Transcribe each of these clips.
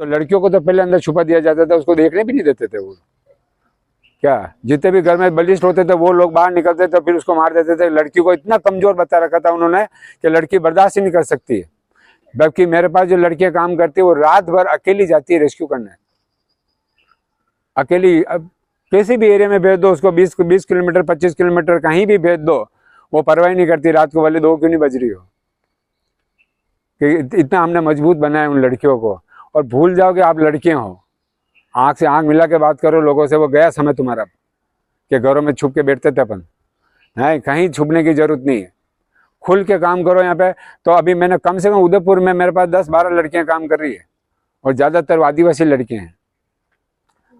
तो लड़कियों को तो पहले अंदर छुपा दिया जाता था, उसको देखने भी नहीं देते थे वो। क्या जितने भी घर में बलिष्ठ होते थे वो लोग बाहर निकलते थे, फिर उसको मार देते थे। लड़की को इतना कमजोर बता रखा था उन्होंने कि लड़की बर्दाश्त ही नहीं कर सकती है। जबकि मेरे पास जो लड़कियां काम करती है वो रात भर अकेली जाती है रेस्क्यू करने, अकेली। अब किसी भी एरिया में भेज दो उसको, 20 किलोमीटर 25 किलोमीटर कहीं भी भेज दो, वो परवाह नहीं करती रात को भले 2 क्यों नहीं बज रही हो। कि इतना हमने मजबूत बनाया उन लड़कियों को। और भूल जाओ कि आप लड़कियां हो, आंख से आंख मिला के बात करो लोगों से। वो गया समय तुम्हारा कि घरों में छुप के बैठते थे अपन, है कहीं छुपने की जरूरत नहीं है, खुल के काम करो यहाँ पे। तो अभी मैंने कम से कम उदयपुर में मेरे पास 10-12 लड़कियां काम कर रही है, और ज़्यादातर आदिवासी लड़कियां हैं।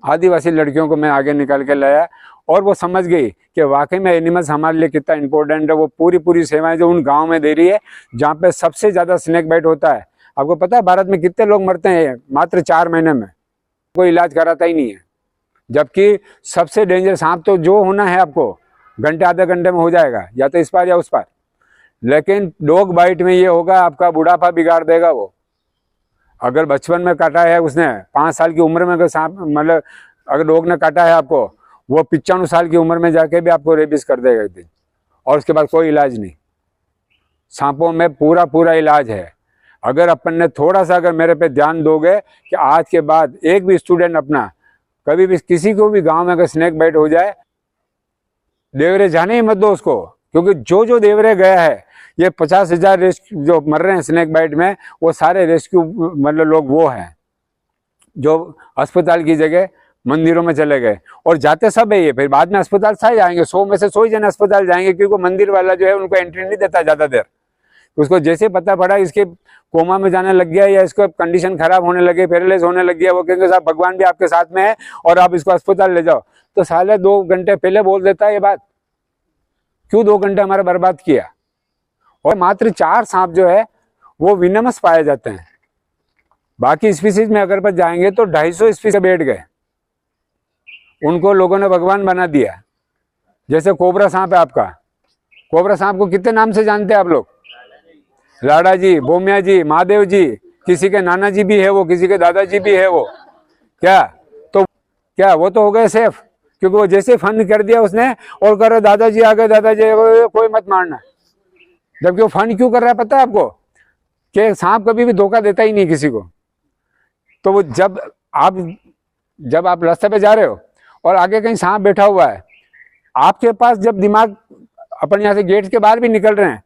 आदिवासी लड़कियों को मैं आगे निकाल के लाया, और वो समझ गई कि वाकई में एनिमल्स हमारे लिए कितना इंपॉर्टेंट है। वो पूरी सेवाएं जो उन गाँव में दे रही है जहाँ पे सबसे ज़्यादा स्नेक बाइट होता है। आपको पता है भारत में कितने लोग मरते हैं मात्र 4 महीने में, कोई इलाज कराता ही नहीं है। जबकि सबसे डेंजर सांप तो जो होना है आपको घंटे आधे घंटे में हो जाएगा, या तो इस पार या उस पार। लेकिन डॉग बाइट में ये होगा आपका बुढ़ापा बिगाड़ देगा। वो अगर बचपन में काटा है उसने, 5 साल की उम्र में अगर सांप मतलब अगर डॉग ने काटा है आपको, वो 95 साल की उम्र में जाके भी आपको रेबिस कर देगा एक दिन, और उसके बाद कोई इलाज नहीं। सांपों में पूरा इलाज है। अगर अपन ने थोड़ा सा अगर मेरे पे ध्यान दोगे कि आज के बाद एक भी स्टूडेंट अपना कभी भी किसी को भी गांव में अगर स्नेक बाइट हो जाए, देवरे जाने ही मत दो उसको। क्योंकि जो देवरे गया है, ये 50,000 रेस्क्यू जो मर रहे हैं स्नेक बाइट में, वो सारे रेस्क्यू मतलब लोग वो हैं जो अस्पताल की जगह मंदिरों में चले गए, और जाते सब है ये। फिर बाद में अस्पताल सारे जाएंगे, 100 में से 100 ही जन अस्पताल जाएंगे, क्योंकि मंदिर वाला जो है उनको एंट्री नहीं देता ज़्यादा देर। उसको जैसे पता पड़ा इसके कोमा में जाने लग गया या इसको कंडीशन खराब होने लगे, पैरालाइज होने लग गया, वो कहेंगे साहब भगवान भी आपके साथ में है और आप इसको अस्पताल ले जाओ। तो साले 2 घंटे पहले बोल देता है ये बात, क्यों 2 घंटे हमारा बर्बाद किया। और मात्र 4 सांप जो है वो विनमस पाए जाते हैं। बाकी स्पीसीज में अगर पर जाएंगे तो 250 स्पीसीज बैठ गए, उनको लोगों ने भगवान बना दिया। जैसे कोबरा सांप है आपका, कोबरा सांप को कितने नाम से जानते हैं आप लोग? लाड़ा जी, बोमिया जी, महादेव जी, किसी के नाना जी भी है वो, किसी के दादाजी भी है वो। क्या तो क्या वो तो हो गए सेफ, क्योंकि वो जैसे फन कर दिया उसने और करो दादाजी आ गए, दादाजी कोई मत मारना। जबकि वो फन क्यों कर रहा है पता है आपको? कि सांप कभी भी धोखा देता ही नहीं किसी को। तो वो जब आप रास्ते पे जा रहे हो और आगे कहीं सांप बैठा हुआ है, आपके पास जब दिमाग अपन यहाँ से गेट के बाहर भी निकल रहे हैं,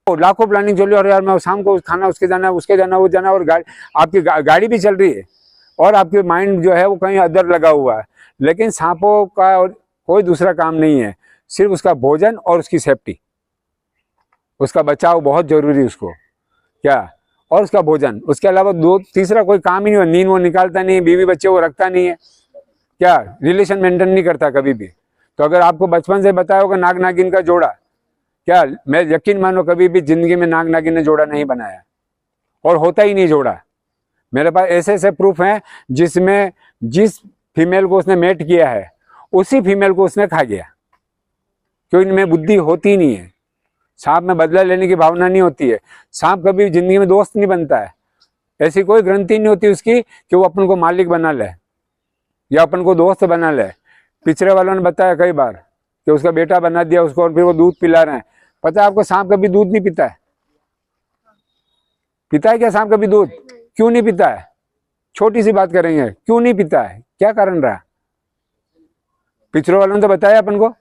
लाखों प्लानिंग चल रही है, और यार मैं शाम को खाना उसके जाना, उसके जाना, वो जाना, और आपकी गाड़ी भी चल रही है, और आपके माइंड जो है वो कहीं अदर लगा हुआ है। लेकिन सांपों का और कोई दूसरा काम नहीं है, सिर्फ उसका भोजन और उसकी सेफ्टी, उसका बचाव बहुत जरूरी है उसको। क्या और उसका भोजन, उसके अलावा तीसरा कोई काम ही नहीं है। नींद वो निकालता नहीं, बीवी बच्चे वो रखता नहीं है, क्या रिलेशन मेंटेन नहीं करता कभी भी। तो अगर आपको बचपन से बताया होगा नाग नागिन का जोड़ा, क्या मैं यकीन मानो कभी भी जिंदगी में नाग नागिन ने जोड़ा नहीं बनाया, और होता ही नहीं जोड़ा। मेरे पास ऐसे प्रूफ हैं जिसमें जिस फीमेल को उसने मेट किया है उसी फीमेल को उसने खा गया, क्योंकि इनमें बुद्धि होती नहीं है। सांप में बदला लेने की भावना नहीं होती है। सांप कभी भी जिंदगी में दोस्त नहीं बनता है, ऐसी कोई ग्रंथि नहीं होती उसकी कि वो अपन को मालिक बना ले या अपन को दोस्त बना ले। पिछड़े वालों ने बताया कई बार कि उसका बेटा बना दिया उसको, और फिर वो दूध पिला रहे हैं। पता है आपको सांप कभी दूध नहीं पीता है? पीता है क्या सांप कभी दूध? क्यों नहीं पीता है? छोटी सी बात करेंगे, क्यों नहीं पीता है, क्या कारण रहा? पिछड़े वालों ने तो बताया अपन को,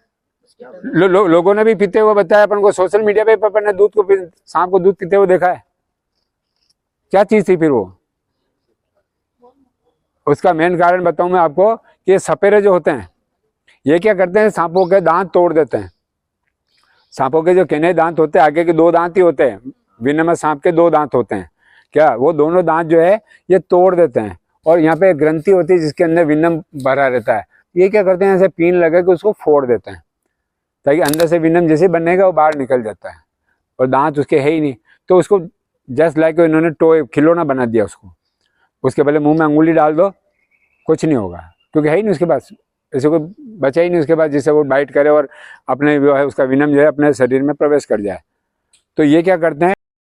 लोगों ने भी पीते हुए बताया अपन को, सोशल मीडिया पे अपन ने दूध को सांप को दूध पीते हुए देखा है। क्या चीज थी फिर वो? उसका मेन कारण बताऊं मैं आपको कि ये सपेरे जो होते हैं ये क्या करते हैं, सांपों के दांत तोड़ देते हैं। सांपों के जो केने दांत होते हैं, आगे के 2 दांत ही होते हैं, विनमस सांप के 2 दांत होते हैं। क्या वो दोनों दांत जो है ये तोड़ देते हैं, और यहाँ पे एक ग्रंथि होती है जिसके अंदर विनम भरा रहता है। ये क्या करते हैं, ऐसे पीन लगा के उसको फोड़ देते हैं, ताकि अंदर से विनम जैसे बनेगा वो बाहर निकल जाता है, और दांत उसके है ही नहीं। तो उसको जस्ट लाइक इन्होंने टॉय खिलौना बना दिया उसको। उसके पहले मुंह में अंगुली डाल दो, कुछ नहीं होगा, क्योंकि है ही नहीं उसके पास, ऐसे कोई बचा ही नहीं उसके पास जिससे वो बाइट करे और अपने जो है उसका विनम जो है अपने शरीर में प्रवेश कर जाए। तो ये क्या करते हैं,